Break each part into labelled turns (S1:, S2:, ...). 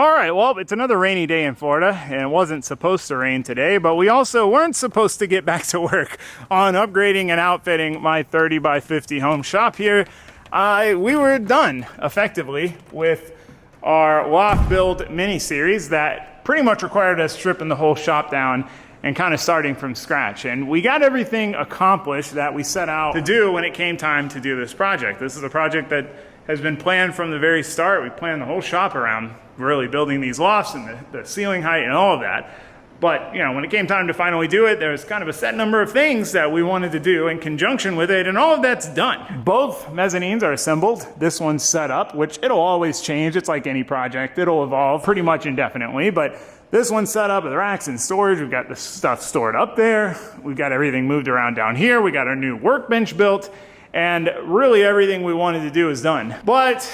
S1: All right, well, it's another rainy day in Florida, and it wasn't supposed to rain today, but we also weren't supposed to get back to work on upgrading and outfitting my 30 by 50 home shop here. We were done, effectively, with our Loft build mini-series that pretty much required us stripping the whole shop down and kind of starting from scratch. And we got everything accomplished that we set out to do when it came time to do this project. This is a project that has been planned from the very start. We planned the whole shop around really building these lofts and the ceiling height and all of that. But you know, when it came time to finally do it, there was kind of a set number of things that we wanted to do in conjunction with it, and all of that's done. Both mezzanines are assembled. This one's set up, which it'll always change. It's like any project. It'll evolve pretty much indefinitely, but this one's set up with racks and storage. We've got the stuff stored up there. We've got everything moved around down here. We got our new workbench built. And really everything we wanted to do is done. But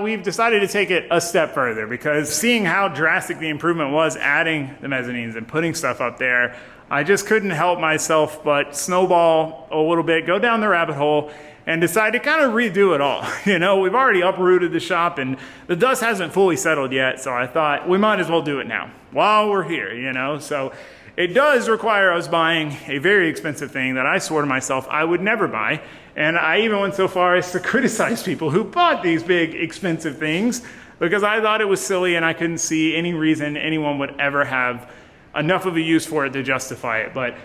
S1: we've decided to take it a step further, because seeing how drastic the improvement was adding the mezzanines and putting stuff up there, I just couldn't help myself but snowball a little bit, go down the rabbit hole, and decide to kind of redo it all. You know, we've already uprooted the shop and the dust hasn't fully settled yet, so I thought we might as well do it now while we're here, you know? So it does require us buying a very expensive thing that I swore to myself I would never buy. And I even went so far as to criticize people who bought these big, expensive things, because I thought it was silly and I couldn't see any reason anyone would ever have enough of a use for it to justify it. But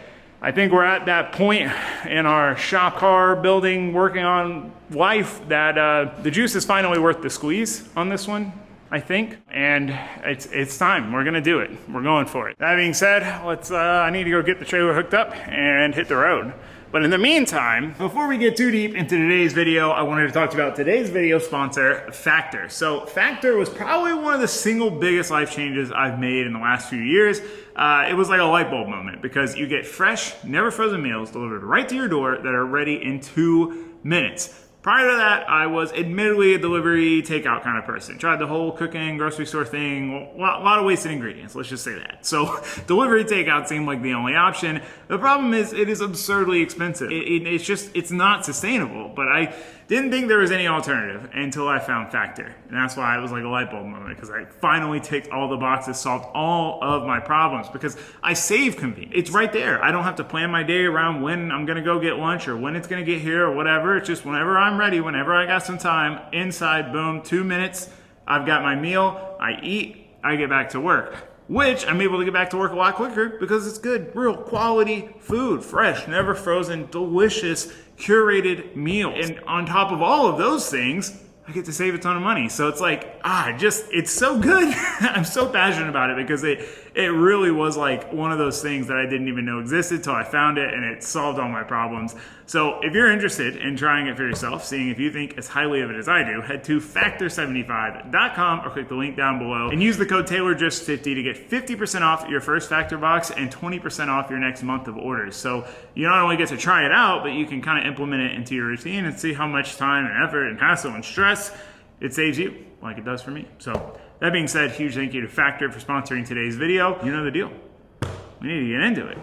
S1: I think we're at that point in our shop car building, working on life, that the juice is finally worth the squeeze on this one, I think. And it's time. We're gonna do it. We're going for it. That being said, I need to go get the trailer hooked up and hit the road. But in the meantime, before we get too deep into today's video, I wanted to talk to you about today's video sponsor, Factor. So Factor was probably one of the single biggest life changes I've made in the last few years. It was like a light bulb moment, because you get fresh, never frozen meals delivered right to your door that are ready in 2 minutes. Prior to that, I was admittedly a delivery takeout kind of person. Tried the whole cooking, grocery store thing, a lot of wasted ingredients, let's just say that. So delivery takeout seemed like the only option. The problem is it is absurdly expensive. It's not sustainable, but I didn't think there was any alternative until I found Factor. And that's why it was like a light bulb moment, because I finally ticked all the boxes, solved all of my problems, because I save convenience. It's right there. I don't have to plan my day around when I'm gonna go get lunch or when it's gonna get here or whatever. It's just whenever I'm ready, whenever I got some time, inside, boom, 2 minutes, I've got my meal, I eat, I get back to work. Which I'm able to get back to work a lot quicker because it's good, real quality food, fresh, never frozen, delicious, curated meals. And on top of all of those things, I get to save a ton of money. So it's like, it's so good. I'm so passionate about it, because it really was like one of those things that I didn't even know existed till I found it, and it solved all my problems. So if you're interested in trying it for yourself, seeing if you think as highly of it as I do, head to factor75.com or click the link down below and use the code TaylorJust50 to get 50% off your first Factor box and 20% off your next month of orders. So you not only get to try it out, but you can kind of implement it into your routine and see how much time and effort and hassle and stress it saves you, like it does for me. So that being said, huge thank you to Factor for sponsoring today's video. You know the deal. We need to get into it.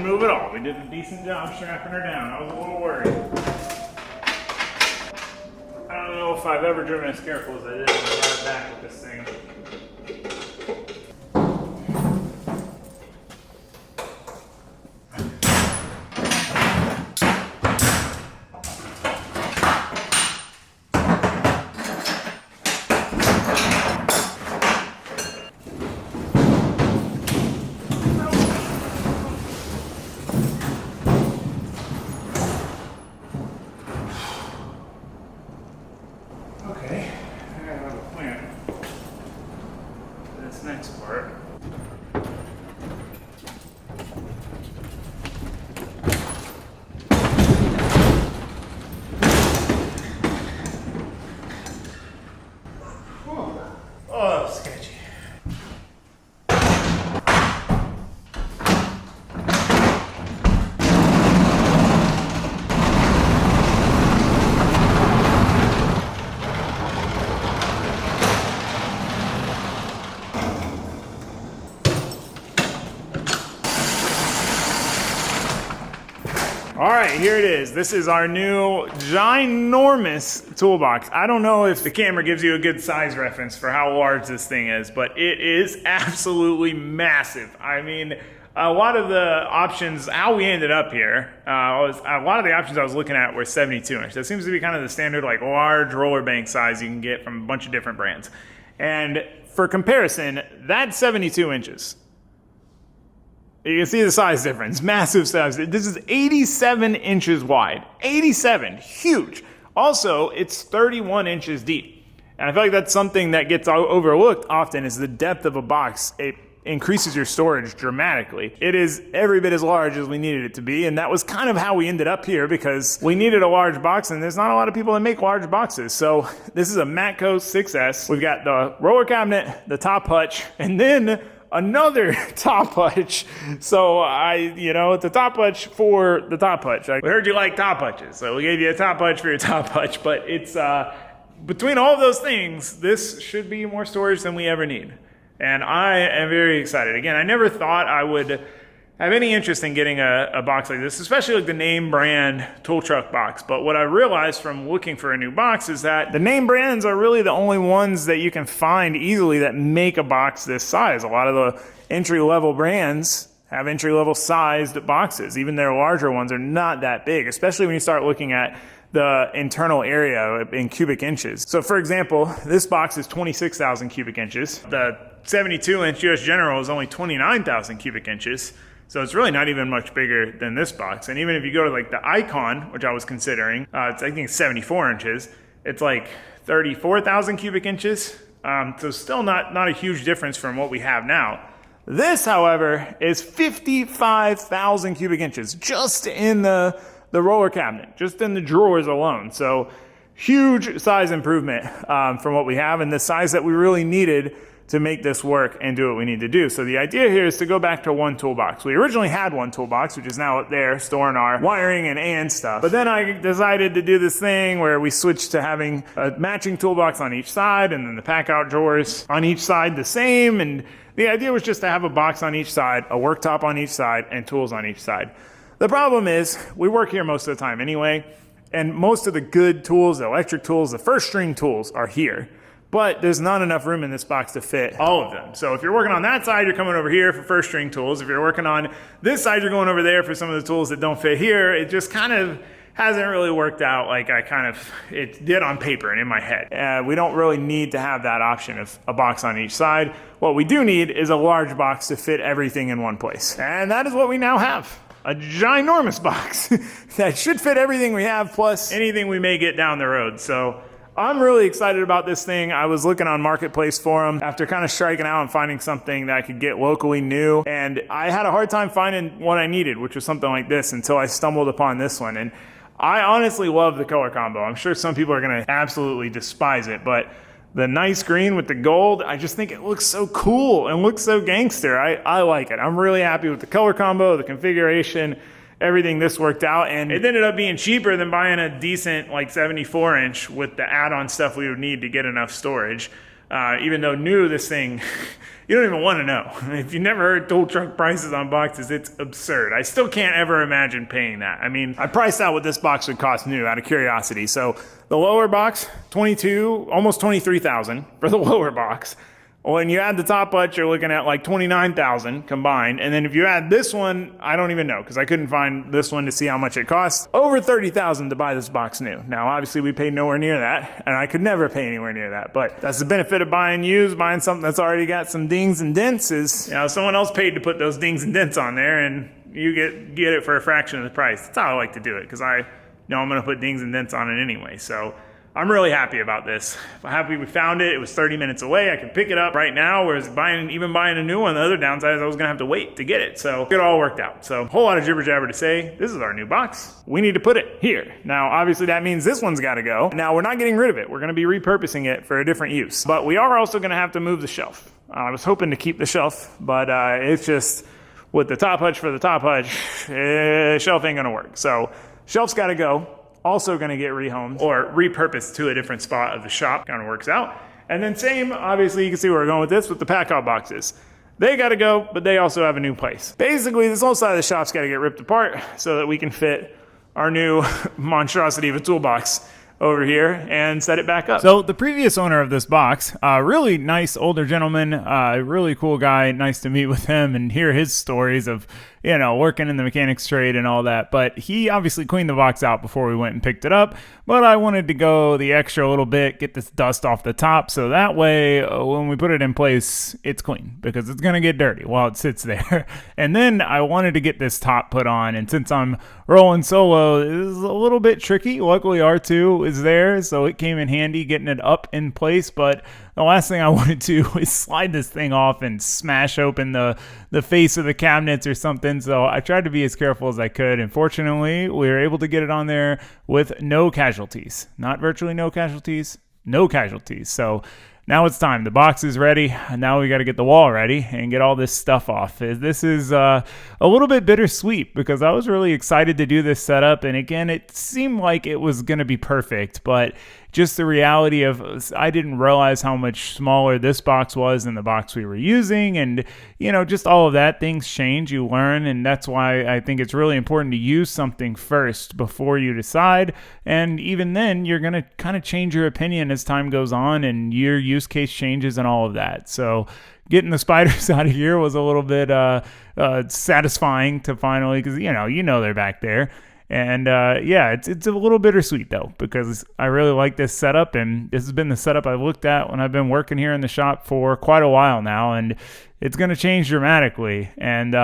S1: Move at all. We did a decent job strapping her down. I was a little worried. I don't know if I've ever driven as careful as I did in the next part. Oh, sketchy. All right, here it is. This is our new ginormous toolbox. I don't know if the camera gives you a good size reference for how large this thing is, but it is absolutely massive. I mean, a lot of the options, how we ended up here, a lot of the options I was looking at were 72 inch. That seems to be kind of the standard like large roller bank size you can get from a bunch of different brands. And for comparison, that's 72 inches. You can see the size difference, massive size. This is 87 inches wide, 87, huge. Also, it's 31 inches deep. And I feel like that's something that gets overlooked often is the depth of a box. It increases your storage dramatically. It is every bit as large as we needed it to be, and that was kind of how we ended up here because we needed a large box, and there's not a lot of people that make large boxes. So this is a Matco 6S. We've got the roller cabinet, the top hutch, and then another top hutch. So the top hutch for the top hutch. We heard you like top hutches, so we gave you a top hutch for your top hutch, but it's, between all of those things, this should be more storage than we ever need. And I am very excited. Again, I never thought I would have any interest in getting a box like this, especially like the name brand tool truck box. But what I realized from looking for a new box is that the name brands are really the only ones that you can find easily that make a box this size. A lot of the entry-level brands have entry-level sized boxes. Even their larger ones are not that big, especially when you start looking at the internal area in cubic inches. So for example, this box is 26,000 cubic inches. The 72-inch US General is only 29,000 cubic inches. So it's really not even much bigger than this box. And even if you go to like the Icon, which I was considering, I think it's 74 inches, it's like 34,000 cubic inches. So still not a huge difference from what we have now. This, however, is 55,000 cubic inches just in the roller cabinet, just in the drawers alone. So huge size improvement from what we have and the size that we really needed to make this work and do what we need to do. So the idea here is to go back to one toolbox. We originally had one toolbox, which is now up there storing our wiring and stuff. But then I decided to do this thing where we switched to having a matching toolbox on each side and then the pack out drawers on each side the same. And the idea was just to have a box on each side, a worktop on each side, and tools on each side. The problem is we work here most of the time anyway, and most of the good tools, the electric tools, the first string tools are here. But there's not enough room in this box to fit all of them. So if you're working on that side, you're coming over here for first string tools. If you're working on this side, you're going over there for some of the tools that don't fit here. It just kind of hasn't really worked out like it did on paper and in my head. We don't really need to have that option of a box on each side. What we do need is a large box to fit everything in one place. And that is what we now have. A ginormous box that should fit everything we have plus anything we may get down the road. So I'm really excited about this thing. I was looking on Marketplace for them after kind of striking out and finding something that I could get locally new. And I had a hard time finding what I needed, which was something like this until I stumbled upon this one. And I honestly love the color combo. I'm sure some people are going to absolutely despise it, but the nice green with the gold, I just think it looks so cool and looks so gangster. I like it. I'm really happy with the color combo, the configuration, everything. This worked out, and it ended up being cheaper than buying a decent like 74 inch with the add-on stuff we would need to get enough storage. Even though new, this thing, you don't even want to know. If you never heard tool truck prices on boxes, it's absurd. I still can't ever imagine paying that. I mean, I priced out what this box would cost new out of curiosity. So the lower box, 22, almost 23,000 for the lower box. When you add the top hutch, you're looking at like 29,000 combined. And then if you add this one, I don't even know because I couldn't find this one to see how much it costs. Over 30,000 to buy this box new. Now, obviously we paid nowhere near that and I could never pay anywhere near that, but that's the benefit of buying used, buying something that's already got some dings and dents is, someone else paid to put those dings and dents on there and you get it for a fraction of the price. That's how I like to do it because I know I'm going to put dings and dents on it anyway. So I'm really happy about this. I'm happy we found it. It was 30 minutes away. I can pick it up right now, whereas even buying a new one, the other downside is I was gonna have to wait to get it. So it all worked out. So a whole lot of jibber jabber to say, this is our new box. We need to put it here. Now, obviously that means this one's gotta go. Now we're not getting rid of it. We're gonna be repurposing it for a different use. But we are also gonna have to move the shelf. I was hoping to keep the shelf, but it's just, with the top hutch for the top hutch, shelf ain't gonna work. So shelf's gotta go. Also going to get rehomed or repurposed to a different spot of the shop. Kind of works out. And then same, obviously you can see where we're going with this with the pack out boxes. They got to go, but they also have a new place. Basically, this whole side of the shop's got to get ripped apart so that we can fit our new monstrosity of a toolbox over here and set it back up. So the previous owner of this box, really nice older gentleman, really cool guy. Nice to meet with him and hear his stories of, you know, working in the mechanics trade and all that. But he obviously cleaned the box out before we went and picked it up. But I wanted to go the extra little bit, get this dust off the top, so that way when we put it in place, it's clean, because it's going to get dirty while it sits there. And then I wanted to get this top put on, and since I'm rolling solo, it is a little bit tricky. Luckily R2 is there, so it came in handy getting it up in place. But the last thing I wanted to do is slide this thing off and smash open the face of the cabinets or something. So I tried to be as careful as I could. And fortunately, we were able to get it on there with no casualties. Not virtually no casualties, no casualties. So now it's time. The box is ready. And now we got to get the wall ready and get all this stuff off. This is a little bit bittersweet because I was really excited to do this setup. And again, it seemed like it was going to be perfect, but just the reality of, I didn't realize how much smaller this box was than the box we were using. And, you know, just all of that, things change, you learn. And that's why I think it's really important to use something first before you decide. And even then, you're going to kind of change your opinion as time goes on and your use case changes and all of that. So getting the spiders out of here was a little bit satisfying to finally, because, you know they're back there. And yeah, it's a little bittersweet though, because I really like this setup, and this has been the setup I've looked at when I've been working here in the shop for quite a while now, and it's going to change dramatically. And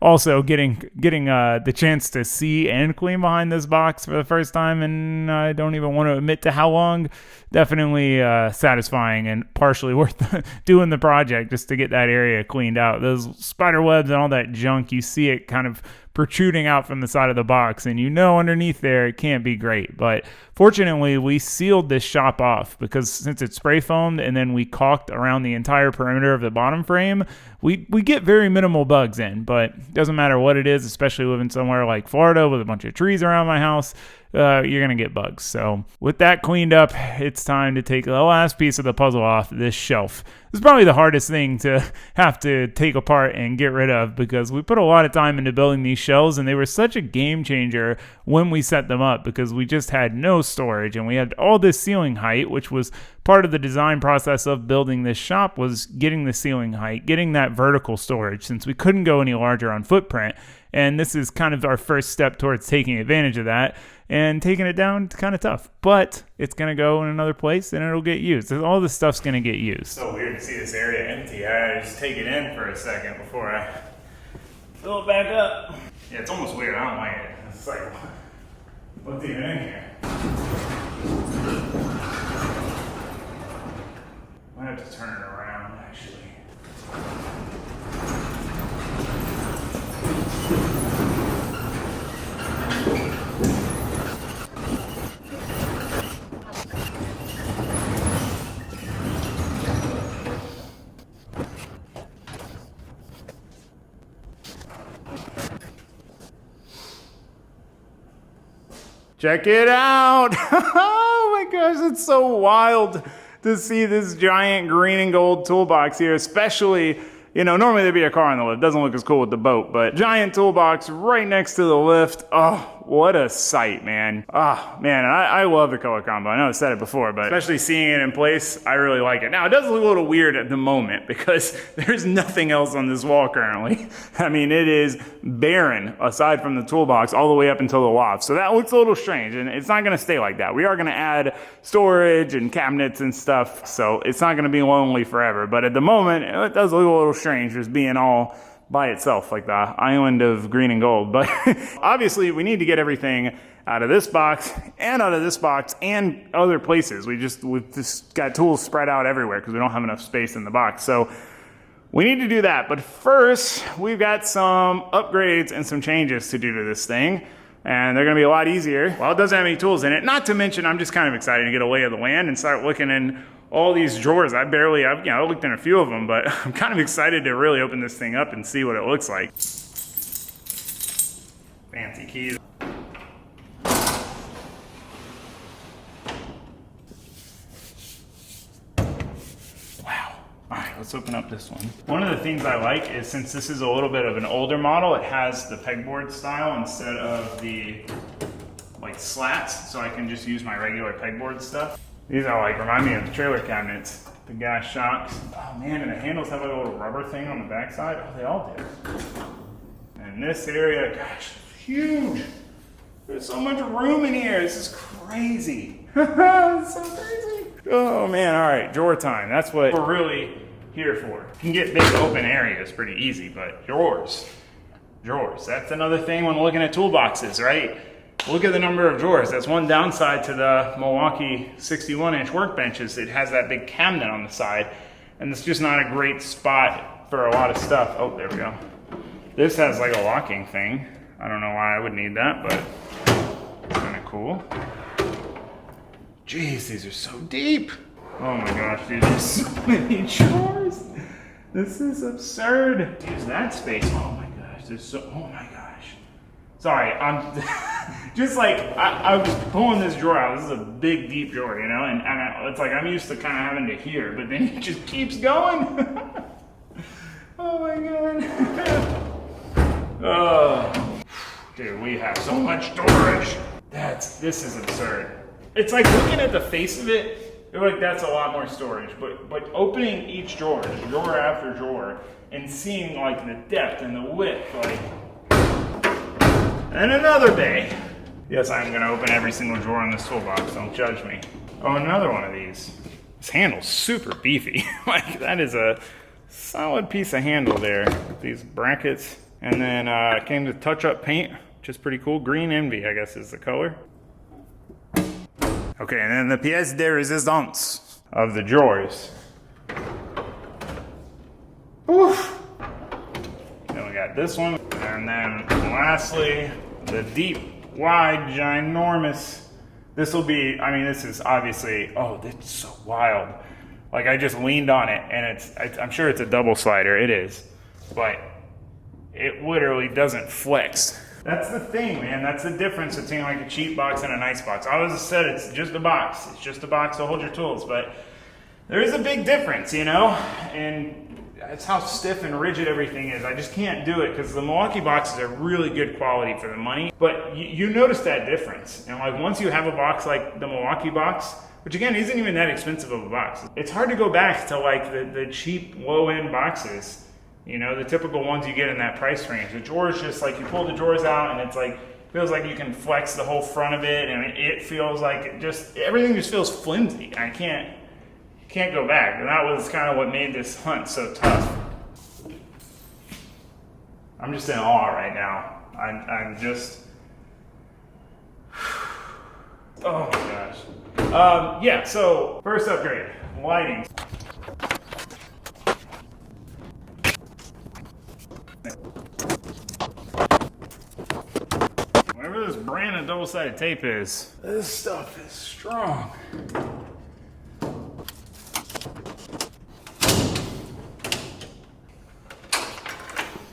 S1: also getting the chance to see and clean behind this box for the first time, and I don't even want to admit to how long, definitely satisfying and partially worth doing the project just to get that area cleaned out. Those spider webs and all that junk, you see it kind of protruding out from the side of the box, and you know underneath there it can't be great. But fortunately we sealed this shop off, because since it's spray foamed and then we caulked around the entire perimeter of the bottom frame, we get very minimal bugs in. But it doesn't matter what it is, especially living somewhere like Florida with a bunch of trees around my house, you're gonna get bugs. So with that cleaned up, it's time to take the last piece of the puzzle off this shelf. This is probably the hardest thing to have to take apart and get rid of, because we put a lot of time into building these shelves, and they were such a game changer when we set them up, because we just had no storage and we had all this ceiling height, which was part of the design process of building this shop, was getting the ceiling height, getting that vertical storage, since we couldn't go any larger on footprint. And this is kind of our first step towards taking advantage of that, and taking it down. It's kind of tough, but it's going to go in another place and it'll get used. All this stuff's going to get used. So weird to see this area empty. I just take it in for a second before I fill it back up. Yeah, it's almost weird. I don't like it. It's like, what's even in here? I might have to turn it around, actually. Check it out. Oh my gosh, it's so wild to see this giant green and gold toolbox here, especially, you know, normally there'd be a car on the lift. Doesn't look as cool with the boat, but giant toolbox right next to the lift. Oh, what a sight, man. Oh, man, I love the color combo. I know I said it before, but especially seeing it in place, I really like it. Now, it does look a little weird at the moment because there's nothing else on this wall currently. I mean, it is barren aside from the toolbox all the way up until the loft. So that looks a little strange, and it's not gonna stay like that. We are gonna add storage and cabinets and stuff, so it's not gonna be lonely forever. But at the moment, it does look a little strange just being all by itself, like the island of green and gold. But obviously we need to get everything out of this box and out of this box and other places. We've just got tools spread out everywhere because we don't have enough space in the box. So we need to do that. But first, we've got some upgrades and some changes to do to this thing. And they're gonna be a lot easier. Well, it doesn't have any tools in it. Not to mention, I'm just kind of excited to get a lay of the land and start looking in all these drawers. I looked in a few of them, but I'm kind of excited to really open this thing up and see what it looks like. Fancy keys. Wow. All right, let's open up this one. One of the things I like is, since this is a little bit of an older model, it has the pegboard style instead of the like slats, so I can just use my regular pegboard stuff. These are like, remind me of the trailer cabinets. The gas shocks. Oh man, and the handles have like a little rubber thing on the backside. Oh, they all do. And this area, gosh, it's huge. There's so much room in here. This is crazy. It's so crazy. Oh man, all right, drawer time. That's what we're really here for. You can get big open areas pretty easy, but drawers. That's another thing when looking at toolboxes, right? Look at the number of drawers. That's one downside to the Milwaukee 61-inch workbenches. It has that big cabinet on the side, and it's just not a great spot for a lot of stuff. Oh, there we go. This has like a locking thing. I don't know why I would need that, but it's kind of cool. Jeez, these are so deep. Oh my gosh, dude, there's so many drawers. This is absurd. Use that space. Oh my gosh, oh my gosh. Sorry, I'm just like, I was pulling this drawer out. This is a big, deep drawer, you know? And it's like, I'm used to kind of having to hear, but then it just keeps going. Oh my God. Oh, dude, we have so much storage. This is absurd. It's like looking at the face of it, you're like, that's a lot more storage. But opening each drawer after drawer, and seeing like the depth and the width, like, and another bay. Yes, I'm gonna open every single drawer in this toolbox, don't judge me. Oh, another one of these. This handle's super beefy. Like, that is a solid piece of handle there. These brackets. And then it came with touch-up paint, which is pretty cool. Green Envy, I guess, is the color. Okay, and then the pièce de résistance of the drawers. Oof. Then we got this one. And then lastly, the deep, wide, ginormous. This will be, I mean, this is obviously, oh, this is so wild. Like, I just leaned on it, and I'm sure it's a double slider. It is. But it literally doesn't flex. That's the thing, man. That's the difference between like a cheap box and a nice box. I always said it's just a box. It's just a box to hold your tools, but there is a big difference, you know? And it's how stiff and rigid everything is. I just can't do it because the Milwaukee boxes are really good quality for the money, but you notice that difference. And like once you have a box like the Milwaukee box, which again isn't even that expensive of a box, it's hard to go back to like the cheap low-end boxes. You know, the typical ones you get in that price range. The drawers, just like you pull the drawers out and it's like, feels like you can flex the whole front of it, and it feels like everything just feels flimsy. I can't go back. And that was kind of what made this hunt so tough. I'm just in awe right now. I'm just, oh my gosh. Yeah, so first upgrade, lighting. Whatever this brand of double-sided tape is, this stuff is strong.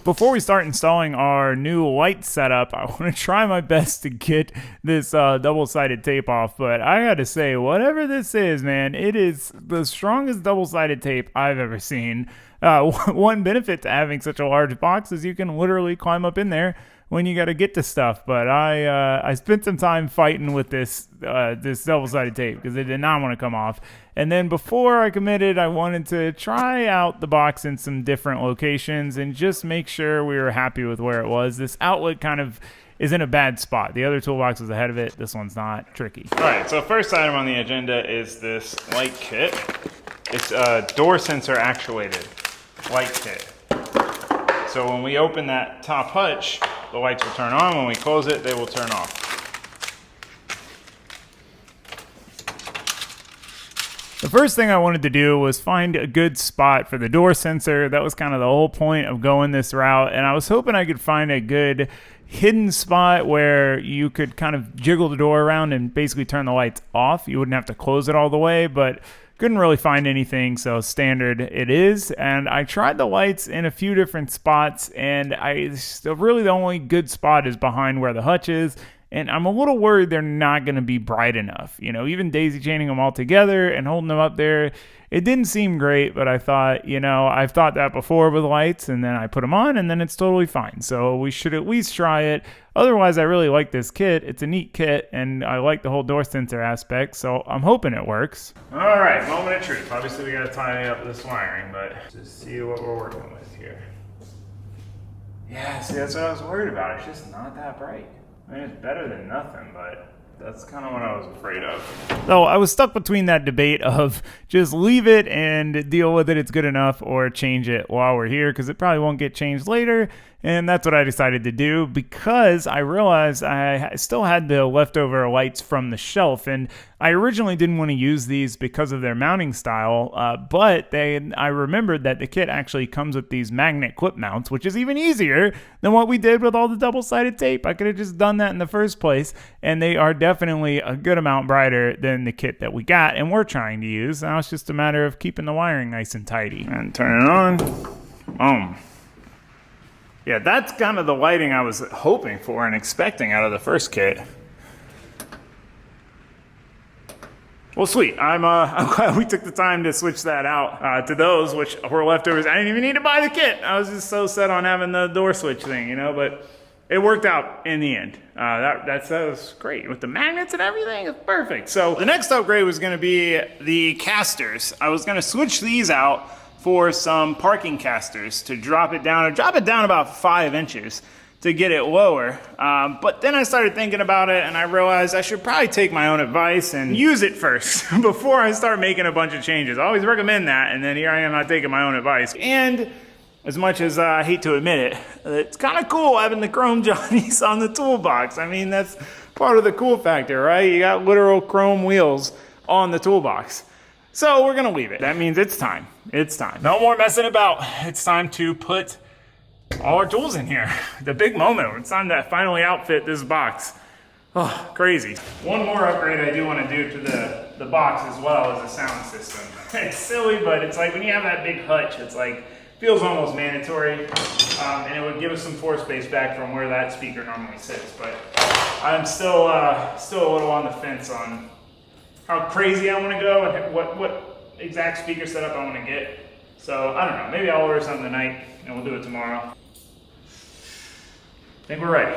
S1: Before we start installing our new light setup, I want to try my best to get this double-sided tape off, but I gotta say, whatever this is, man, it is the strongest double-sided tape I've ever seen. One benefit to having such a large box is you can literally climb up in there when you got to get to stuff. But I spent some time fighting with this double-sided tape because it did not want to come off. And then before I committed, I wanted to try out the box in some different locations and just make sure we were happy with where it was. This outlet kind of is in a bad spot. The other toolbox was ahead of it. This one's not. Tricky. All right, so first item on the agenda is this light kit. It's a door sensor actuated light kit. So when we open that top hutch, the lights will turn on. When we close it, they will turn off. The first thing I wanted to do was find a good spot for the door sensor. That was kind of the whole point of going this route, and I was hoping I could find a good hidden spot where you could kind of jiggle the door around and basically turn the lights off. You wouldn't have to close it all the way, but couldn't really find anything, so standard it is. And I tried the lights in a few different spots, and really the only good spot is behind where the hutch is. And I'm a little worried they're not going to be bright enough. You know, even daisy chaining them all together and holding them up there, it didn't seem great, but I thought, you know, I've thought that before with lights, and then I put them on, and then it's totally fine. So we should at least try it. Otherwise, I really like this kit. It's a neat kit, and I like the whole door sensor aspect, so I'm hoping it works. All right, moment of truth. Obviously, we got to tie up this wiring, but just see what we're working with here. Yeah, see, that's what I was worried about. It's just not that bright. I mean, it's better than nothing, but that's kind of what I was afraid of. So I was stuck between that debate of just leave it and deal with it, it's good enough, or change it while we're here, because it probably won't get changed later. And that's what I decided to do, because I realized I still had the leftover lights from the shelf, and I originally didn't want to use these because of their mounting style, but I remembered that the kit actually comes with these magnet clip mounts, which is even easier than what we did with all the double-sided tape. I could have just done that in the first place, and they are definitely a good amount brighter than the kit that we got and we're trying to use. Now it's just a matter of keeping the wiring nice and tidy. And turn it on. Boom. Yeah, that's kind of the lighting I was hoping for and expecting out of the first kit. Well, sweet. I'm glad we took the time to switch that out to those, which were leftovers. I didn't even need to buy the kit. I was just so set on having the door switch thing, you know, but it worked out in the end. That was great. With the magnets and everything, it's perfect. So the next upgrade was going to be the casters. I was going to switch these out for some parking casters to drop it down about 5 inches to get it lower. But then I started thinking about it, and I realized I should probably take my own advice and use it first before I start making a bunch of changes. I always recommend that, and then here I am not taking my own advice. And as much as I hate to admit it, it's kind of cool having the chrome johnnies on the toolbox. I mean, that's part of the cool factor, right? You got literal chrome wheels on the toolbox. So we're gonna leave it. That means it's time. It's time. No more messing about. It's time to put all our tools in here. The big moment. It's time to finally outfit this box. Oh, crazy. One more upgrade I do want to do to the box as well is a sound system. It's silly, but it's like when you have that big hutch, it's like, feels almost mandatory. And it would give us some floor space back from where that speaker normally sits. But I'm still a little on the fence on how crazy I want to go and what exact speaker setup I want to get. So I don't know, maybe I'll order something tonight and we'll do it tomorrow. I think we're ready.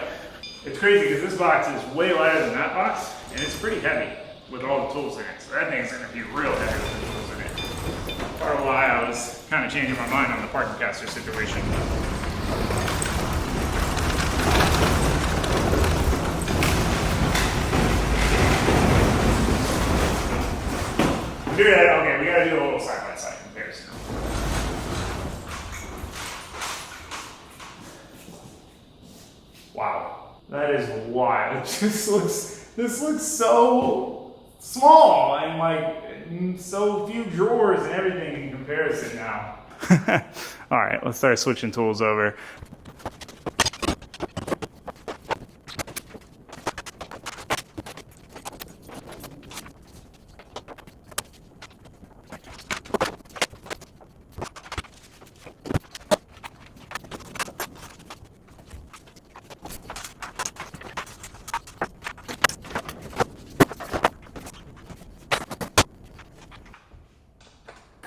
S1: It's crazy because this box is way lighter than that box, and it's pretty heavy with all the tools in it. So that thing's gonna be real heavy with the tools in it. Part of why I was kind of changing my mind on the parking caster situation. Do that, okay, we gotta do a little side-by-side comparison. Wow, that is wild. This looks so small and like so few drawers and everything in comparison now. All right, let's start switching tools over.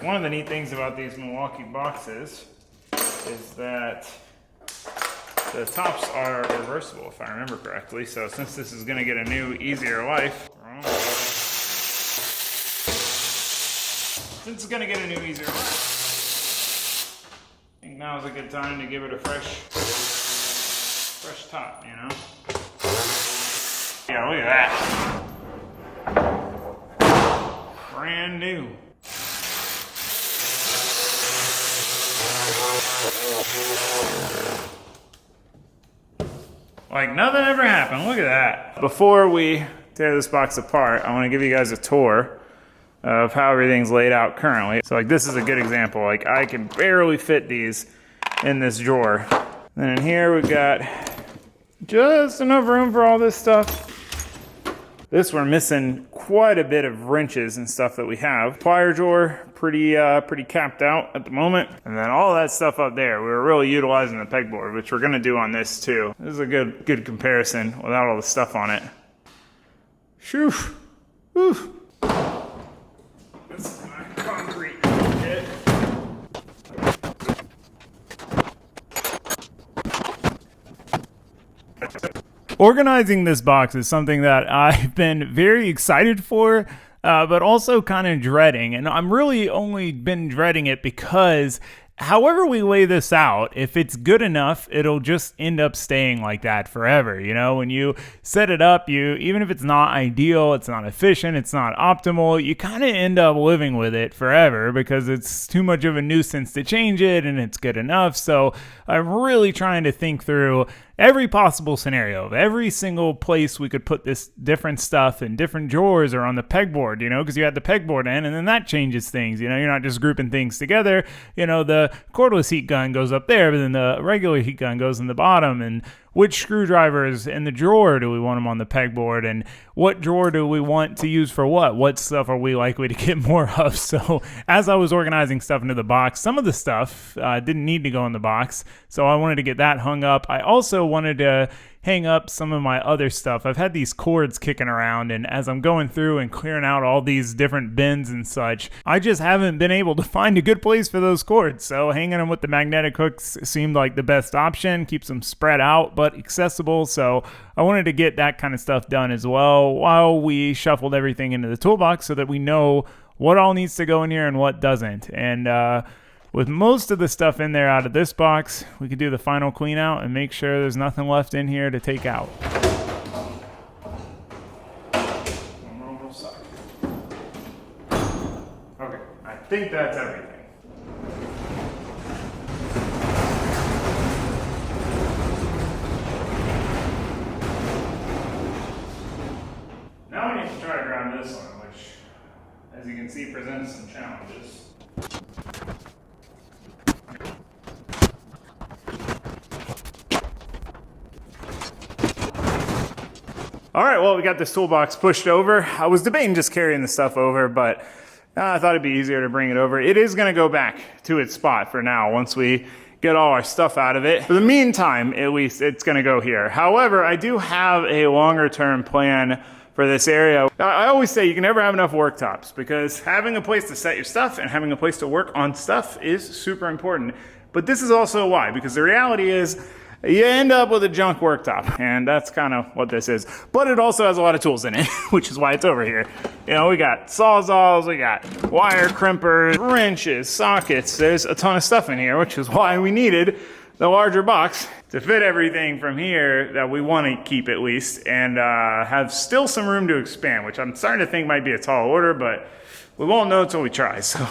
S1: One of the neat things about these Milwaukee boxes is that the tops are reversible, if I remember correctly. So since this is going to get a new, easier life, I think now is a good time to give it a fresh top, you know? Yeah, look at that. Brand new. Like nothing ever happened. Look at that. Before we tear this box apart, I want to give you guys a tour of how everything's laid out currently. So like this is a good example. Like I can barely fit these in this drawer. Then in here we've got just enough room for all this stuff. This we're missing quite a bit of wrenches and stuff that we have. Plier drawer, pretty capped out at the moment. And then all that stuff up there, we were really utilizing the pegboard, which we're gonna do on this too. This is a good comparison without all the stuff on it. Shoo. Whew. This is my concrete kit. Organizing this box is something that I've been very excited for, but also kind of dreading. And I'm really only been dreading it because however we lay this out, if it's good enough, it'll just end up staying like that forever. You know, when you set it up, even if it's not ideal, it's not efficient, it's not optimal, you kind of end up living with it forever because it's too much of a nuisance to change it and it's good enough. So I'm really trying to think through every possible scenario of every single place we could put this different stuff in different drawers or on the pegboard, you know, because you had the pegboard in and then that changes things. You know, you're not just grouping things together. You know, the cordless heat gun goes up there, but then the regular heat gun goes in the bottom. And which screwdrivers in the drawer do we want them on the pegboard, and what drawer do we want to use for what? What stuff are we likely to get more of? So as I was organizing stuff into the box, some of the stuff didn't need to go in the box, so I wanted to get that hung up. I also wanted to hang up some of my other stuff. I've had these cords kicking around, and as I'm going through and clearing out all these different bins and such, I just haven't been able to find a good place for those cords. So hanging them with the magnetic hooks seemed like the best option. Keeps them spread out but accessible. So I wanted to get that kind of stuff done as well while we shuffled everything into the toolbox so that we know what all needs to go in here and what doesn't. And with most of the stuff in there out of this box, we could do the final clean out and make sure there's nothing left in here to take out. Okay, I think that's everything. Now we need to try to grab this one, which, as you can see, presents some challenges. All right, well, we got this toolbox pushed over. I was debating just carrying the stuff over, but I thought it'd be easier to bring it over. It is gonna go back to its spot for now once we get all our stuff out of it. For the meantime, at least, it's gonna go here. However, I do have a longer term plan for this area. I always say you can never have enough worktops because having a place to set your stuff and having a place to work on stuff is super important. But this is also why, because the reality is you end up with a junk worktop, and that's kind of what this is. But it also has a lot of tools in it, which is why it's over here. You know, we got sawzalls, we got wire crimpers, wrenches, sockets. There's a ton of stuff in here, which is why we needed the larger box to fit everything from here that we want to keep at least, and have still some room to expand, which I'm starting to think might be a tall order, but we won't know until we try, so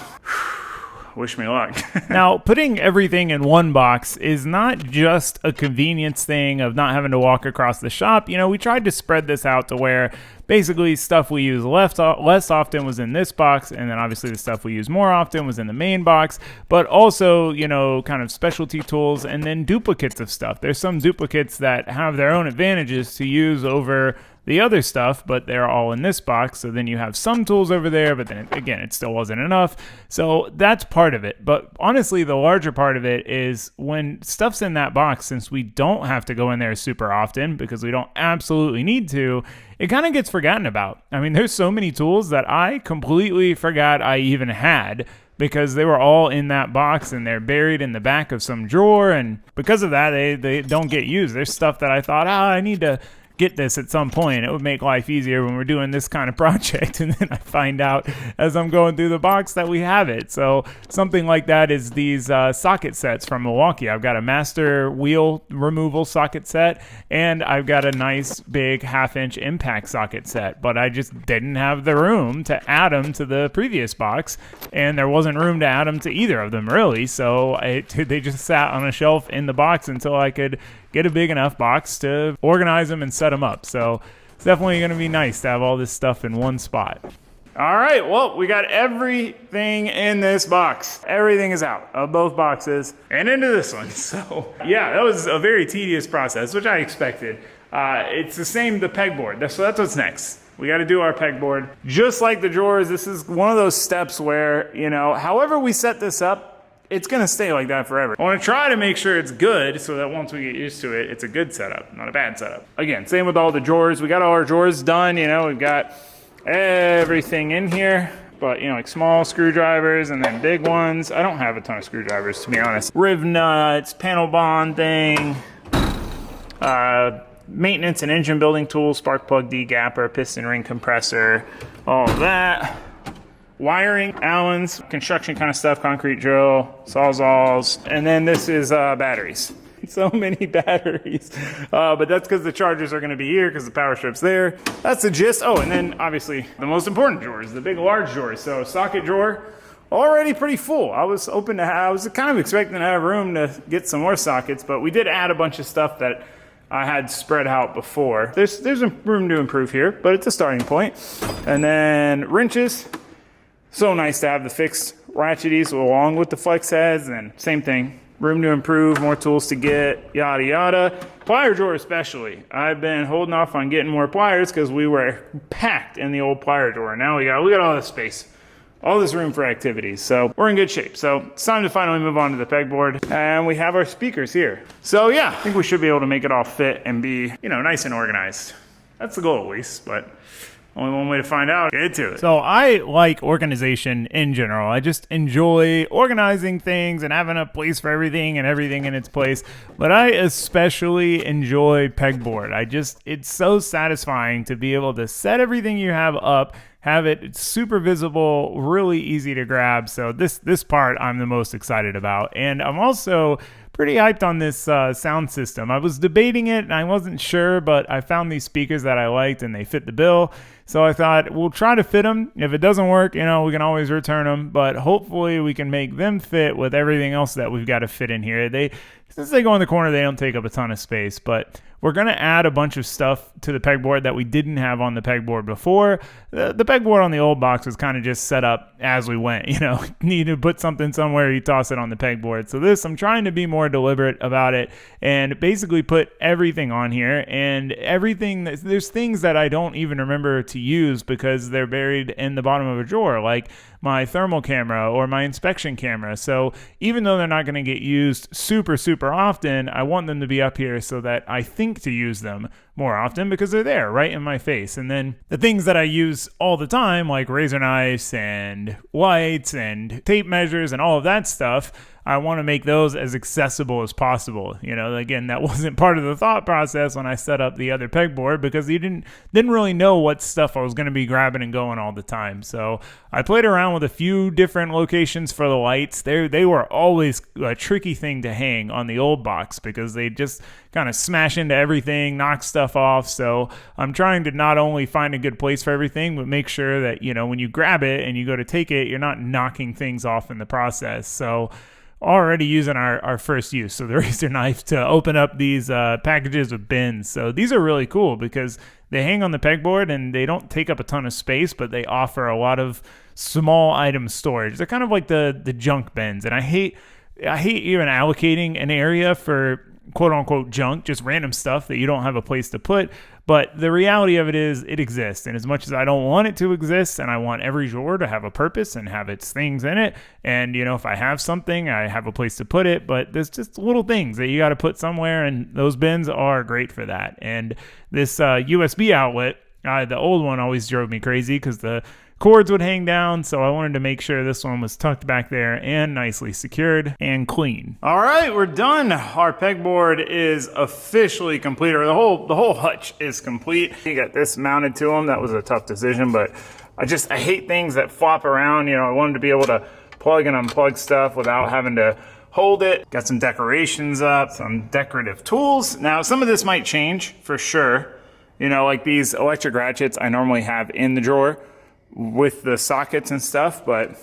S1: wish me luck. Now, putting everything in one box is not just a convenience thing of not having to walk across the shop. You know, we tried to spread this out to where basically stuff we use less often was in this box, and then obviously the stuff we use more often was in the main box, but also, you know, kind of specialty tools and then duplicates of stuff. There's some duplicates that have their own advantages to use over the other stuff, but they're all in this box. So then you have some tools over there, but then again, it still wasn't enough. So that's part of it. But honestly, the larger part of it is when stuff's in that box, since we don't have to go in there super often because we don't absolutely need to, it kind of gets forgotten about. I mean, there's so many tools that I completely forgot I even had because they were all in that box and they're buried in the back of some drawer. And because of that, they don't get used. There's stuff that I thought, I need to get this at some point. It would make life easier when we're doing this kind of project. And then I find out as I'm going through the box that we have it. So something like that is these socket sets from Milwaukee. I've got a master wheel removal socket set, and I've got a nice big 1/2-inch impact socket set, but I just didn't have the room to add them to the previous box, and there wasn't room to add them to either of them really. So they just sat on a shelf in the box until I could get a big enough box to organize them and set them up. So it's definitely going to be nice to have all this stuff in one spot. All right, well, we got everything in this box. Everything is out of both boxes and into this one. So yeah, that was a very tedious process, which I expected. It's the same, the pegboard. So that's what's next. We got to do our pegboard. Just like the drawers, this is one of those steps where, you know, however we set this up, it's gonna stay like that forever. I wanna try to make sure it's good so that once we get used to it, it's a good setup, not a bad setup. Again, same with all the drawers. We got all our drawers done, you know, we've got everything in here, but you know, like small screwdrivers and then big ones. I don't have a ton of screwdrivers, to be honest. Riv nuts, panel bond thing, maintenance and engine building tools, spark plug de-gapper, piston ring compressor, all of that. Wiring, Allens, construction kind of stuff, concrete drill, sawzalls, and then this is batteries. So many batteries, but that's because the chargers are going to be here because the power strip's there. That's the gist. Oh, and then obviously the most important drawers, the big large drawers. So socket drawer, already pretty full. I was kind of expecting to have room to get some more sockets, but we did add a bunch of stuff that I had spread out before. There's room to improve here, but it's a starting point. And then wrenches. So nice to have the fixed ratcheties along with the flex heads, and same thing, room to improve, more tools to get, yada yada. Plier drawer especially. I've been holding off on getting more pliers because we were packed in the old plier drawer. Now we got all this space, all this room for activities. So we're in good shape. So it's time to finally move on to the pegboard, and we have our speakers here. So yeah, I think we should be able to make it all fit and be, you know, nice and organized. That's the goal at least, but only one way to find out. Get to it. So I like organization in general. I just enjoy organizing things and having a place for everything and everything in its place. But I especially enjoy pegboard. It's so satisfying to be able to set everything you have up, have it super visible, really easy to grab. So this part I'm the most excited about. And I'm also pretty hyped on this sound system. I was debating it and I wasn't sure, but I found these speakers that I liked and they fit the bill. So I thought we'll try to fit them. If it doesn't work, you know, we can always return them, but hopefully we can make them fit with everything else that we've got to fit in here. Since they go in the corner, they don't take up a ton of space, but we're going to add a bunch of stuff to the pegboard that we didn't have on the pegboard before. The pegboard on the old box was kind of just set up as we went, you know, need to put something somewhere, you toss it on the pegboard. So I'm trying to be more deliberate about it and basically put everything on here, and there's things that I don't even remember to use because they're buried in the bottom of a drawer, like my thermal camera or my inspection camera. So even though they're not going to get used super often, I want them to be up here so that I think to use them more often because they're there right in my face. And then the things that I use all the time, like razor knives and lights and tape measures and all of that stuff, I want to make those as accessible as possible. You know, again, that wasn't part of the thought process when I set up the other pegboard because you didn't really know what stuff I was going to be grabbing and going all the time. So I played around with a few different locations for the lights. They were always a tricky thing to hang on the old box because they just kind of smash into everything, knock stuff off. So I'm trying to not only find a good place for everything, but make sure that, you know, when you grab it and you go to take it, you're not knocking things off in the process. So already using our first use, so the razor knife, to open up these packages with bins. So these are really cool because they hang on the pegboard and they don't take up a ton of space, but they offer a lot of small item storage. They're kind of like the junk bins, and I hate even allocating an area for quote unquote junk, just random stuff that you don't have a place to put. But the reality of it is it exists. And as much as I don't want it to exist, and I want every drawer to have a purpose and have its things in it, and, you know, if I have something, I have a place to put it, but there's just little things that you got to put somewhere, and those bins are great for that. And this USB outlet, the old one always drove me crazy because the cords would hang down, so I wanted to make sure this one was tucked back there and nicely secured and clean. All right, we're done. Our pegboard is officially complete, or the whole hutch is complete. You got this mounted to them. That was a tough decision, but I hate things that flop around. You know, I wanted to be able to plug and unplug stuff without having to hold it. Got some decorations up, some decorative tools. Now, some of this might change for sure. You know, like these electric ratchets I normally have in the drawer with the sockets and stuff, but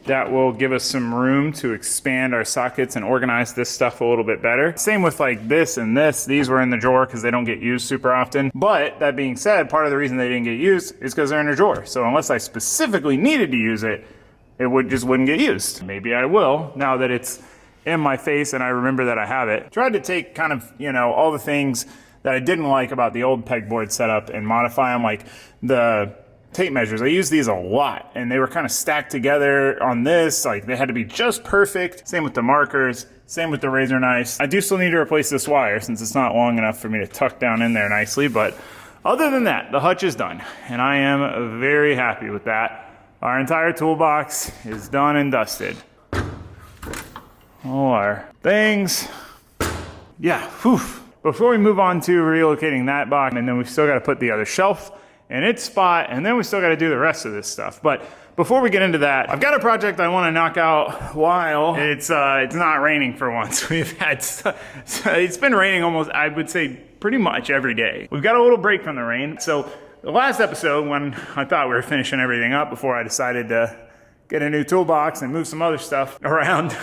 S1: that will give us some room to expand our sockets and organize this stuff a little bit better. Same with like this and this. These were in the drawer because they don't get used super often. But that being said, part of the reason they didn't get used is because they're in a drawer. So unless I specifically needed to use it, it wouldn't get used. Maybe I will now that it's in my face and I remember that I have it. Tried to take kind of, you know, all the things that I didn't like about the old pegboard setup and modify them, like the tape measures. I used these a lot and they were kind of stacked together on this. Like they had to be just perfect. Same with the markers, same with the razor knives. I do still need to replace this wire since it's not long enough for me to tuck down in there nicely. But other than that, the hutch is done and I am very happy with that. Our entire toolbox is done and dusted. All our things. Yeah, whew. Before we move on to relocating that box, and then we've still got to put the other shelf in its spot, and then we still got to do the rest of this stuff. But before we get into that, I've got a project I want to knock out while it's not raining for once. It's been raining almost, I would say, pretty much every day. We've got a little break from the rain. So the last episode, when I thought we were finishing everything up before I decided to get a new toolbox and move some other stuff around,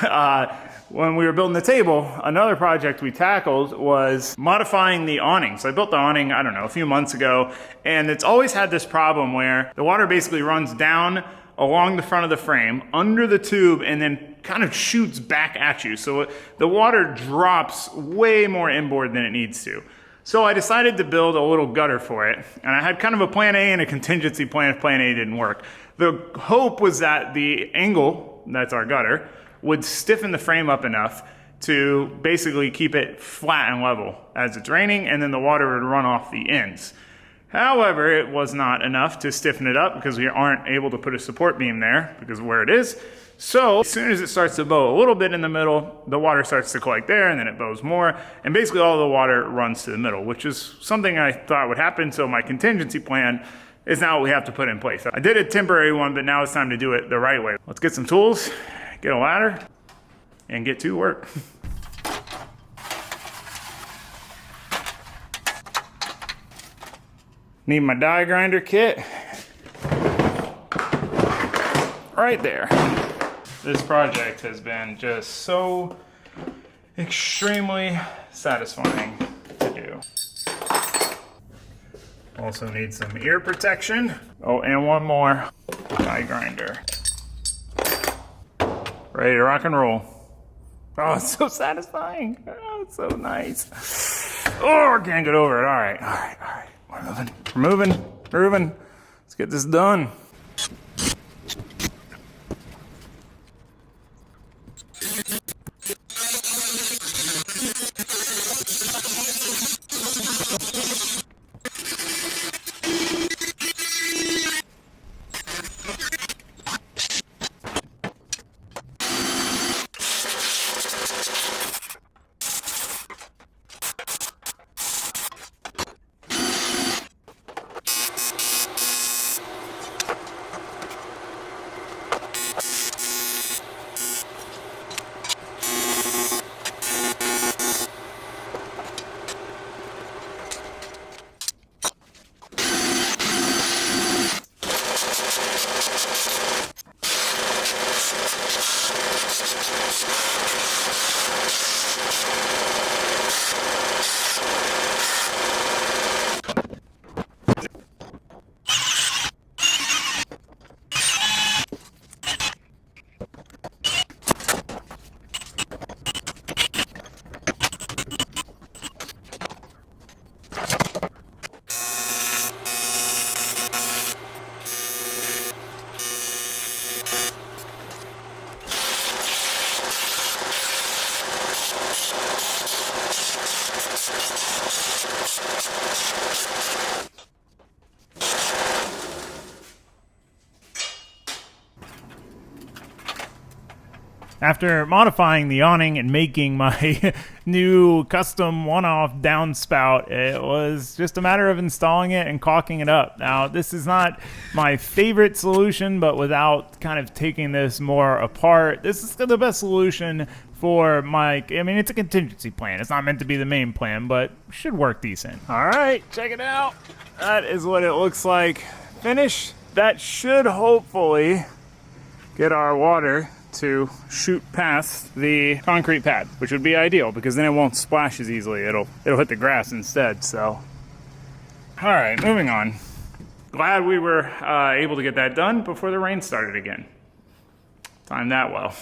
S1: when we were building the table, another project we tackled was modifying the awning. So I built the awning, I don't know, a few months ago, and it's always had this problem where the water basically runs down along the front of the frame, under the tube, and then kind of shoots back at you. So the water drops way more inboard than it needs to. So I decided to build a little gutter for it, and I had kind of a plan A and a contingency plan if plan A didn't work. The hope was that the angle, that's our gutter, would stiffen the frame up enough to basically keep it flat and level as it's raining, and then the water would run off the ends. However, it was not enough to stiffen it up because we aren't able to put a support beam there because of where it is. So as soon as it starts to bow a little bit in the middle, the water starts to collect there and then it bows more. And basically all the water runs to the middle, which is something I thought would happen. So my contingency plan is now what we have to put in place. I did a temporary one, but now it's time to do it the right way. Let's get some tools, get a ladder, and get to work. Need my die grinder kit. Right there. This project has been just so extremely satisfying to do. Also need some ear protection. Oh, and one more die grinder. Ready to rock and roll. Oh, it's so satisfying. Oh, it's so nice. Oh, I can't get over it. All right. We're moving. Let's get this done. After modifying the awning and making my new custom one-off downspout, it was just a matter of installing it and caulking it up. Now, this is not my favorite solution, but without kind of taking this more apart, this is the best solution for my, I mean, it's a contingency plan. It's not meant to be the main plan, but should work decent. All right, check it out. That is what it looks like finished. That should hopefully get our water to shoot past the concrete pad, which would be ideal because then it won't splash as easily. It'll hit the grass instead. So, all right, moving on. Glad we were able to get that done before the rain started again. Timed that well.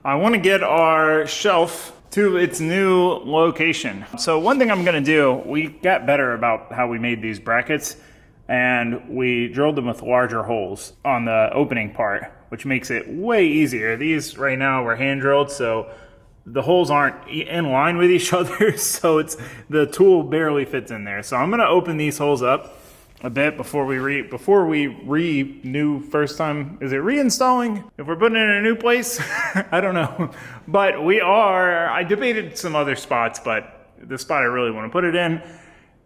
S1: I want to get our shelf to its new location. So one thing I'm gonna do, we got better about how we made these brackets, and we drilled them with larger holes on the opening part, which makes it way easier. These right now were hand drilled, so the holes aren't in line with each other, so the tool barely fits in there. So I'm gonna open these holes up a bit before we renew first time. Is it reinstalling if we're putting it in a new place? I don't know. But I debated some other spots, but the spot I really want to put it in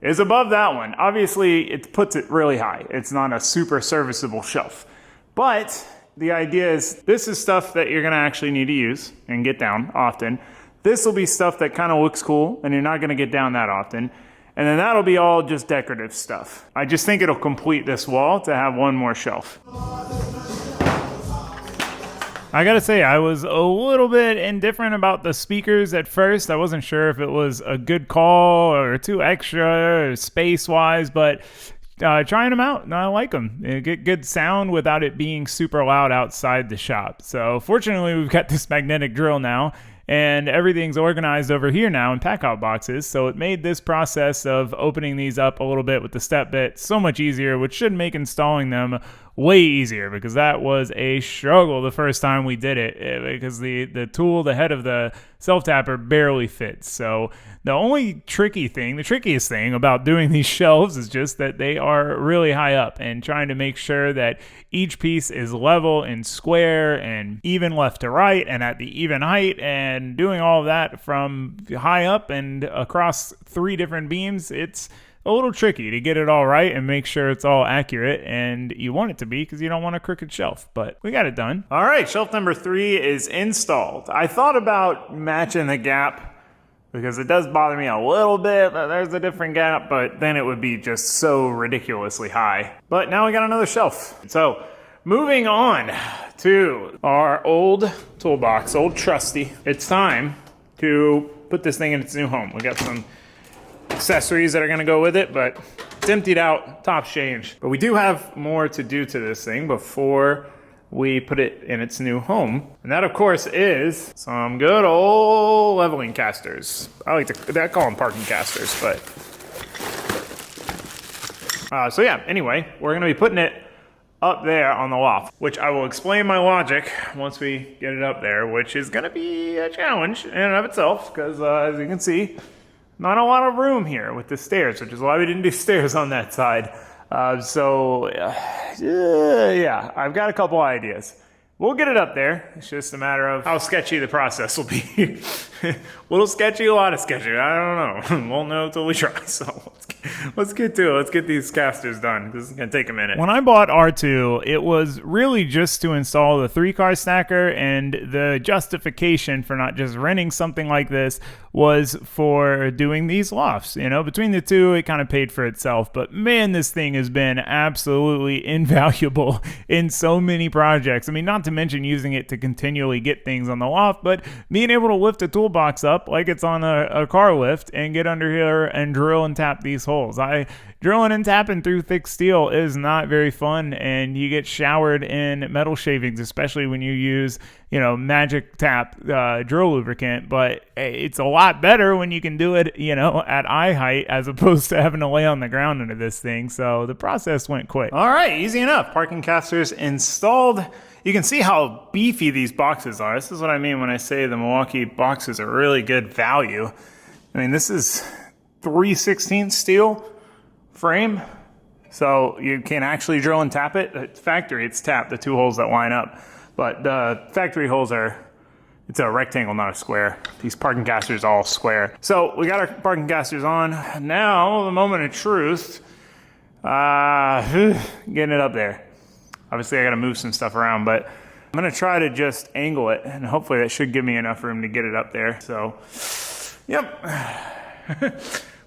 S1: is above that one. Obviously, it puts it really high. It's not a super serviceable shelf. But the idea is this is stuff that you're gonna actually need to use and get down often. This will be stuff that kind of looks cool and you're not gonna get down that often. And then that'll be all just decorative stuff. I just think it'll complete this wall to have one more shelf. I gotta say, I was a little bit indifferent about the speakers at first. I wasn't sure if it was a good call or too extra or space-wise, but trying them out, I like them. They get good sound without it being super loud outside the shop. So fortunately, we've got this magnetic drill now, and everything's organized over here now in pack-out boxes, so it made this process of opening these up a little bit with the step bit so much easier, which should make installing them way easier, because that was a struggle the first time we did it, because the tool, the head of the self-tapper barely fits. So the trickiest thing about doing these shelves is just that they are really high up, and trying to make sure that each piece is level and square and even left to right and at the even height, and doing all of that from high up and across 3 different beams, it's a little tricky to get it all right and make sure it's all accurate, and you want it to be because you don't want a crooked shelf, but we got it done. All right, shelf number 3 is installed. I thought about matching the gap because it does bother me a little bit that there's a different gap, but then it would be just so ridiculously high. But now we got another shelf. So moving on to our old toolbox, old trusty. It's time to put this thing in its new home. We got some accessories that are gonna go with it, but it's emptied out, top change. But we do have more to do to this thing before we put it in its new home. And that, of course, is some good old leveling casters. I call them parking casters, but. So yeah, anyway, we're gonna be putting it up there on the loft, which I will explain my logic once we get it up there, which is gonna be a challenge in and of itself, because as you can see, not a lot of room here with the stairs, which is why we didn't do stairs on that side. Yeah, I've got a couple ideas. We'll get it up there. It's just a matter of how sketchy the process will be. A little sketchy, a lot of sketchy. I don't know. We'll know until we try. So let's get to it. Let's get these casters done. This is going to take a minute. When I bought R2, it was really just to install the 3-car stacker, and the justification for not just renting something like this was for doing these lofts. You know, between the two, it kind of paid for itself. But man, this thing has been absolutely invaluable in so many projects. I mean, not to mention using it to continually get things on the loft, but being able to lift a toolbox up like it's on a car lift and get under here and drill and tap these holes. Drilling and tapping through thick steel is not very fun, and you get showered in metal shavings, especially when you use, Magic Tap drill lubricant. But it's a lot better when you can do it, at eye height as opposed to having to lay on the ground under this thing. So the process went quick. All right, easy enough. Parking casters installed. You can see how beefy these boxes are. This is what I mean when I say the Milwaukee boxes are really good value. I mean, this is 3/16 steel frame, so you can actually drill and tap it. At factory, it's tapped, the 2 holes that line up. But the factory holes it's a rectangle, not a square. These parking casters are all square. So we got our parking casters on. Now, the moment of truth, getting it up there. Obviously, I got to move some stuff around, but I'm going to try to just angle it, and hopefully that should give me enough room to get it up there. So, yep.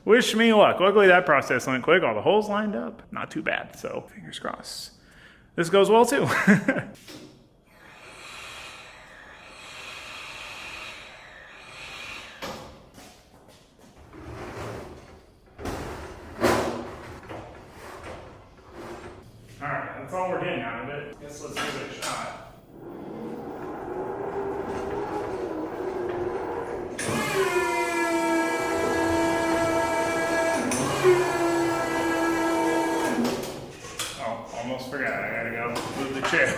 S1: Wish me luck. Luckily, that process went quick. All the holes lined up. Not too bad, so fingers crossed. This goes well, too. hitting out of it. Guess let's give it a shot. Oh, almost forgot. I gotta go move the chair.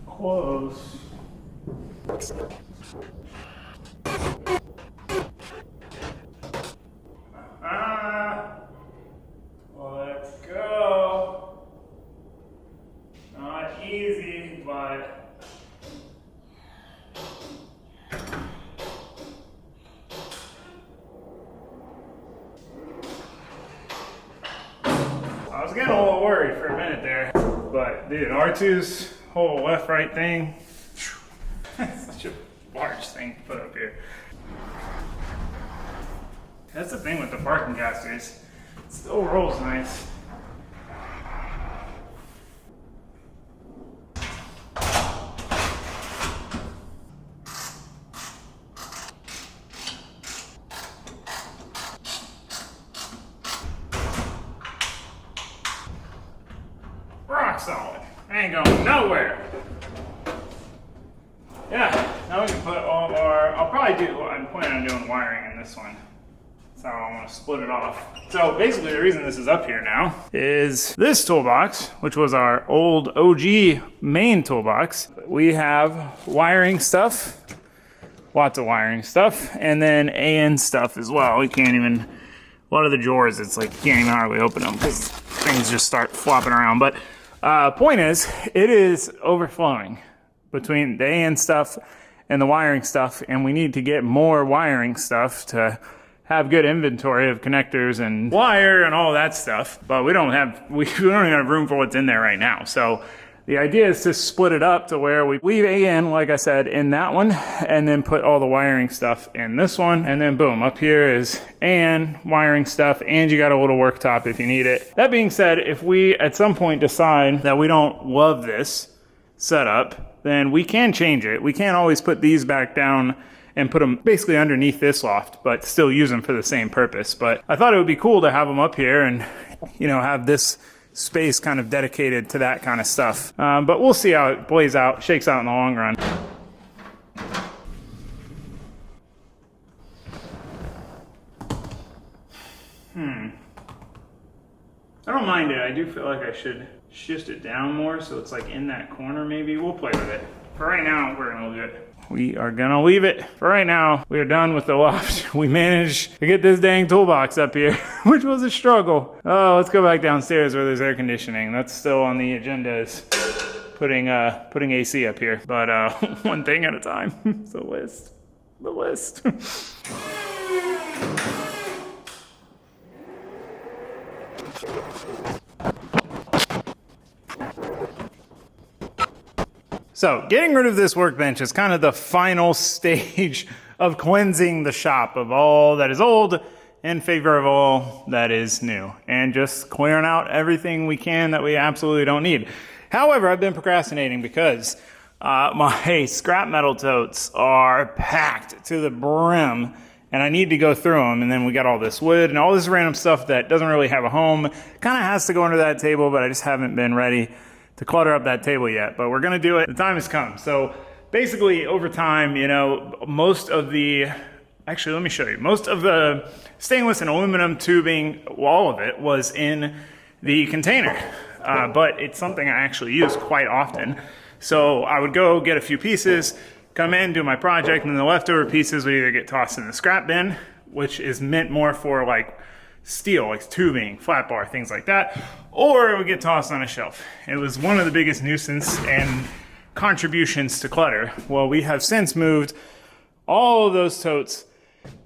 S1: Close. Let's go. Not easy, but I was getting a little worried for a minute there. But dude, R2's whole left-right thing, such a large thing to put up here. That's the thing with the parking casters. It still rolls nice. Rock solid. Ain't going nowhere. Yeah, now we can put all of our, I'll probably do, I'm planning on doing wiring in this one. So I want to split it off. So basically the reason this is up here now is this toolbox, which was our old OG main toolbox. We have wiring stuff, lots of wiring stuff, and then AN stuff as well. We can't even, a lot of the drawers, it's like you can't even hardly open them because things just start flopping around. But point is, it is overflowing between the AN stuff and the wiring stuff, and we need to get more wiring stuff to have good inventory of connectors and wire and all that stuff. But we don't even have room for what's in there right now. So the idea is to split it up to where we leave AN, like I said, in that one, and then put all the wiring stuff in this one, and then boom, up here is AN, wiring stuff, and you got a little worktop if you need it. That being said, if we at some point decide that we don't love this setup, then we can change it. We can't always put these back down and put them basically underneath this loft, but still use them for the same purpose. But I thought it would be cool to have them up here and, you know, have this space kind of dedicated to that kind of stuff. But we'll see how it plays out, shakes out in the long run. I don't mind it. I do feel like I should shift it down more so it's like in that corner maybe. We'll play with it. For right now, we're gonna leave it. We are gonna leave it. For right now, we are done with the loft. We managed to get this dang toolbox up here, which was a struggle. Oh, let's go back downstairs where there's air conditioning. That's still on the agenda, is putting AC up here. But one thing at a time. It's the list. The list. So getting rid of this workbench is kind of the final stage of cleansing the shop of all that is old in favor of all that is new, and just clearing out everything we can that we absolutely don't need. However, I've been procrastinating because my scrap metal totes are packed to the brim, and I need to go through them. And then we got all this wood and all this random stuff that doesn't really have a home. Kind of has to go under that table, but I just haven't been ready to clutter up that table yet. But we're gonna do it. The time has come. So basically over time, you know, most of the, actually let me show you, most of the stainless and aluminum tubing, all of it was in the container. But it's something I actually use quite often. So I would go get a few pieces, come in, do my project, and then the leftover pieces would either get tossed in the scrap bin, which is meant more for like steel, like tubing, flat bar, things like that, or it would get tossed on a shelf. It was one of the biggest nuisance, and contributions to clutter. Well, we have since moved all of those totes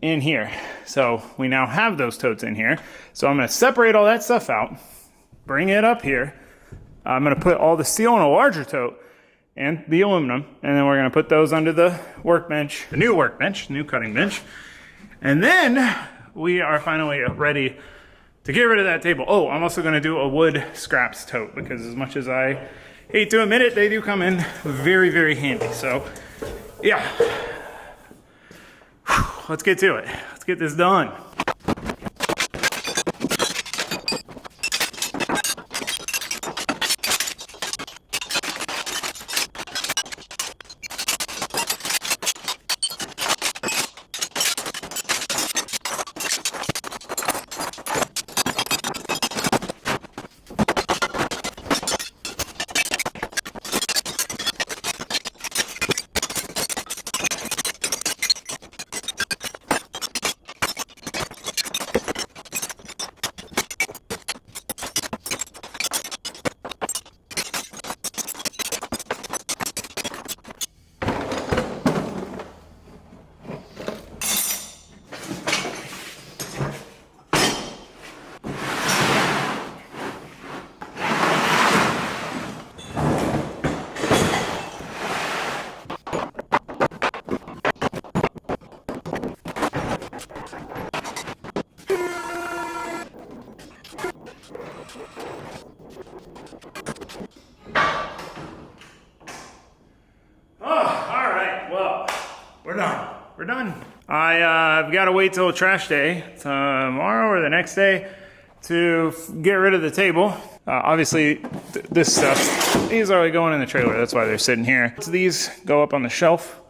S1: in here. So we now have those totes in here. So I'm gonna separate all that stuff out, bring it up here. I'm gonna put all the steel in a larger tote and the aluminum, and then we're gonna put those under the workbench, the new workbench, new cutting bench. And then we are finally ready to get rid of that table. Oh, I'm also gonna do a wood scraps tote, because as much as I hate to admit it, they do come in very, very handy. So yeah, let's get to it. Let's get this done. We're done. I've got to wait till trash day tomorrow or the next day to get rid of the table. Obviously, this stuff, these are going in the trailer. That's why they're sitting here. So these go up on the shelf.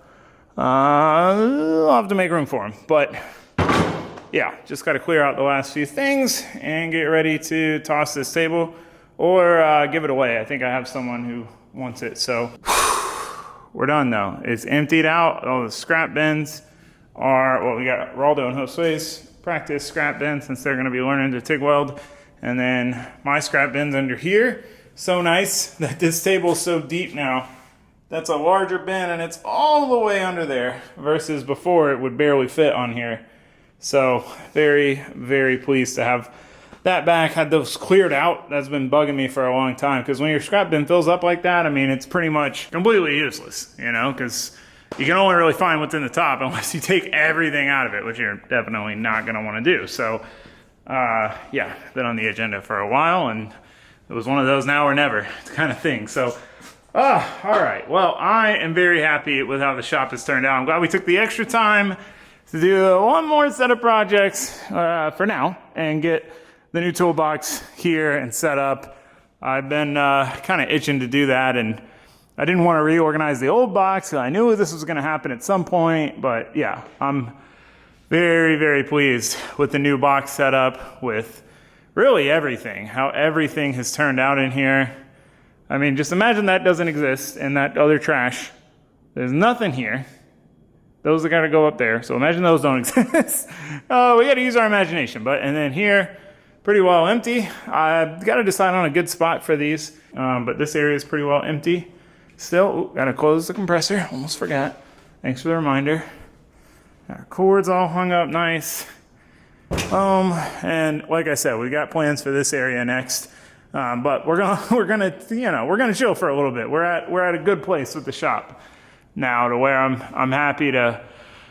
S1: I'll have to make room for them. But yeah, just got to clear out the last few things and get ready to toss this table or give it away. I think I have someone who wants it. So we're done though. It's emptied out. All the scrap bins are, well, we got Raldo and Josue's practice scrap bin since they're going to be learning to TIG weld. And then my scrap bin's under here. So nice that this table's so deep now. That's a larger bin and it's all the way under there versus before it would barely fit on here. So very, very pleased to have that back. Had those cleared out. That's been bugging me for a long time, because when your scrap bin fills up like that, I mean, it's pretty much completely useless, you know, because you can only really find what's in the top unless you take everything out of it, which you're definitely not going to want to do. So yeah, been on the agenda for a while, and it was one of those now or never kind of thing. So all right, well, I am very happy with how the shop has turned out. I'm glad we took the extra time to do one more set of projects for now and get the new toolbox here and set up. I've been kind of itching to do that, and I didn't want to reorganize the old box. I knew this was going to happen at some point, but yeah, I'm very, very pleased with the new box setup, with really everything, how everything has turned out in here. I mean, just imagine that doesn't exist and that other trash. There's nothing here. Those are gonna go up there. So imagine those don't exist. We gotta use our imagination. And then here, pretty well empty. I've got to decide on a good spot for these, but this area is pretty well empty. Still, gotta close the compressor, almost forgot. Thanks for the reminder. Our cords all hung up nice. And like I said, we got plans for this area next. But we're gonna chill for a little bit. We're at a good place with the shop now, to where I'm happy to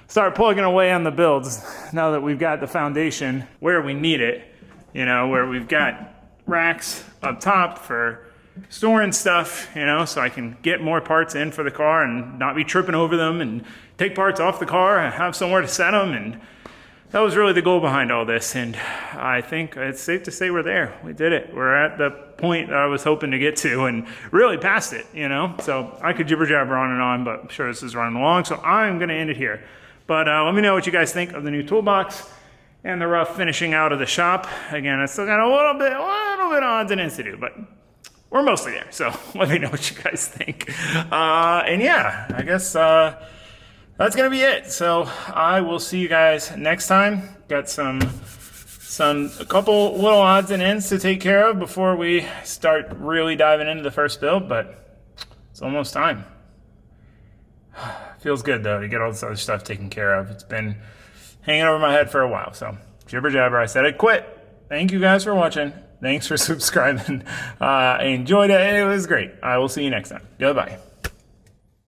S1: start plugging away on the builds now that we've got the foundation where we need it. You know, where we've got racks up top for storing stuff, you know, so I can get more parts in for the car and not be tripping over them, and take parts off the car and have somewhere to set them. And that was really the goal behind all this. And I think it's safe to say we're there. We did it. We're at the point that I was hoping to get to, and really past it, you know. So I could jibber jabber on and on, but I'm sure this is running along. So I'm going to end it here. But let me know what you guys think of the new toolbox and the rough finishing out of the shop. Again, I still got a little bit of odds and ends to do, but we're mostly there. So let me know what you guys think. And yeah, I guess that's gonna be it. So I will see you guys next time. Got a couple little odds and ends to take care of before we start really diving into the first build, but it's almost time. Feels good though to get all this other stuff taken care of. It's been hanging over my head for a while. So jibber jabber, I said I'd quit. Thank you guys for watching. Thanks for subscribing. I enjoyed it. It was great. I will see you next time. Goodbye.